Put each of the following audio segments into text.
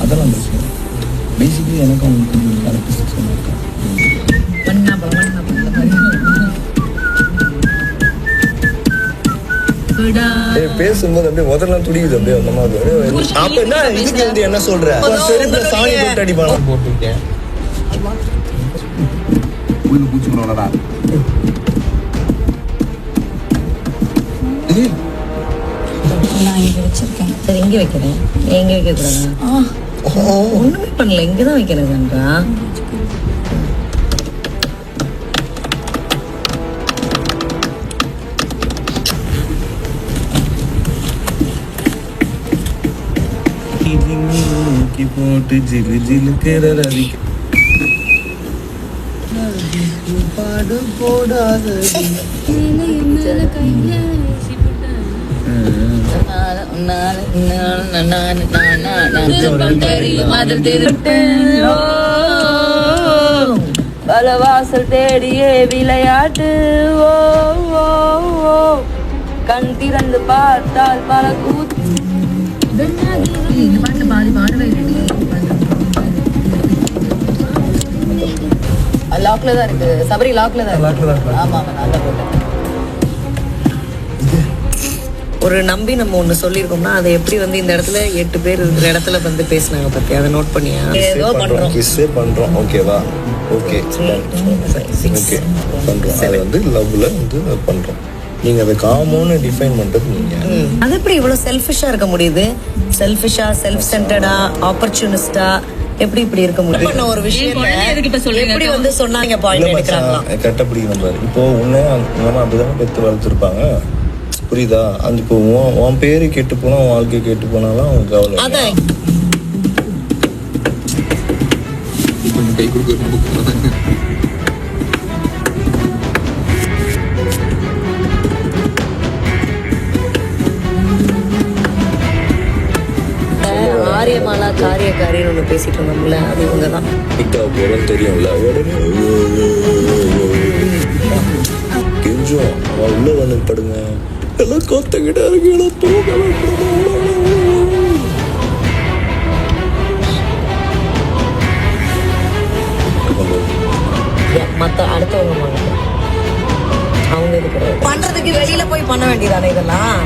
அதெல்லாம் பிரச்சனை. பேசிக்கலி எனக்கு அவங்களுக்கு கொஞ்சம் கேரக்டரிஸ்டிக்ஸ் இருக்கா பேசும்போது அப்படியே முதல்லாம் துடிக்குது அப்படியே அந்த மாதிரி. அப்ப என்ன இதுக்கு வந்து என்ன சொல்ற செருப்புல சாணி போட்டு அடிப்பாங்க போட்டுருக்கேன். பூச்சி போனடா நான் இங்க வச்சிருக்கேன். சரி இங்க வைக்கிறேன். எங்க வைக்க கூடாது? ஒண்ணுமே பண்ணல, இங்கதான் வைக்கிறேன்டா. போட்டு ஜிலு ஜிலுக்கிற ரவி பாடு போடாத பல வாசல் தேடியே விளையாட்டு. ஓ கண் திறந்து பார்த்தால் பல கூத்து. லாக்ல தான் இருக்கு. சபரி லாக்ல தான் இருக்கு. ஆமா நல்லா போட்டேன். ஒரு நம்பி நம்ம ஒண்ணு சொல்லியிருக்கோம்னா அதை எப்படி வந்து இந்த இடத்துல 8 பேர் இருக்கிற இடத்துல வந்து பேசினாங்க பத்தி அதை நோட் பண்ணியா? ஏதோ பண்றோம், கிஸ்ஸே பண்றோம். ஓகேவா? ஓகே ஓகே பண்றோம். அது வந்து லவ்ல வந்து பண்றோம். நீங்க அதை காமோன்னு டிஃபைன் பண்றது நீங்க. அது எப்படி இவ்வளவு செல்ஃபிஷா இருக்க முடியுது? செல்ஃபிஷா, செல்ஃப் சென்டர்டா, ஆப்பர்ச்சுனிஸ்டா எப்படி இப்படி இருக்க முடியும்? ஒரு விஷயம் எப்படி வந்து சொன்னாங்க பாயிண்ட் எடுக்கறாங்களா? கரெக்ட்டா பிடிக்கணும் பாரு. இப்போ உன்னை அம்மா அப்படிதான் பெத்து வளர்த்துருப்பாங்க, புரியுதா? அந்த இப்போ உன் பேரு கெட்டு போனா உன் வாழ்க்கை கெட்டு போனாலும் அவனுக்கு கவலை. அதான் கை கொடுக்க ஆரியமாலா காரியக்காரின்னு ஒன்று பேசிட்டு இருந்தோம்ல, அது இவங்க தான். போறோம் தெரியும்ல. கெஞ்சோம் உள்ள வந்து படுங்க எல்லாம் கொத்தக்கிட்ட இருக்கு. மற்ற அடுத்தவங்க அவங்க பண்றதுக்கு வெளியில போய் பண்ண வேண்டியதானே இதெல்லாம்.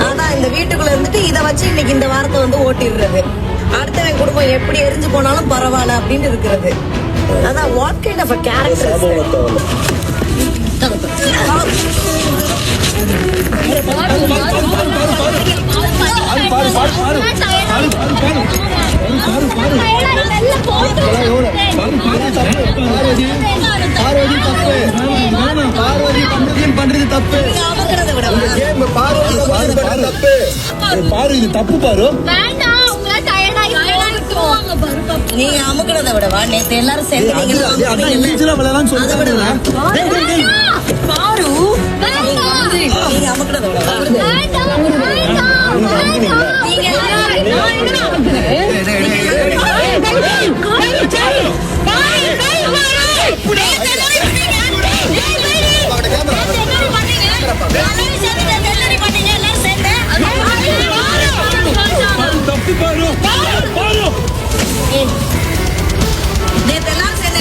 அதான் இந்த வீட்டுக்குள்ள இருந்துட்டு இதை வச்சு இன்னைக்கு இந்த வாரத்தை வந்து ஓட்டிடுறது. அடுத்தவன் குடும்பம் எப்படி எரிஞ்சு போனாலும் பரவாயில்ல அப்படின்னு இருக்கிறது. அதான் what kind of a character. பண்றது தப்பு. பாரு இது தப்பு பாரு. நீங்க அமுக்கிறத விடவா நேத்து எல்லாரும் சேர்ந்து பாரு நீங்க அமுக்கிறத விடவா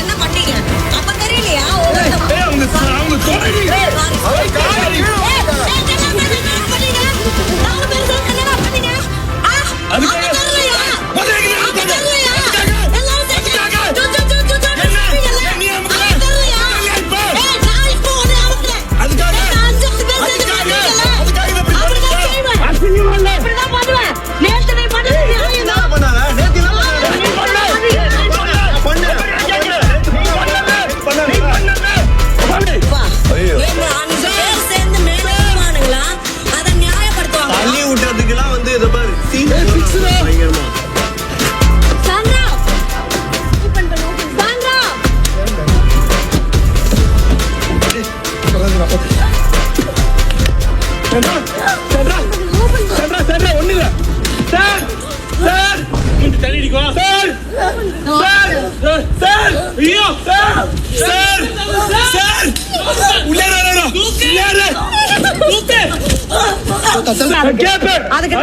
என்ன பண்ணீங்க அப்ப தெரியலையா? அதுக்கு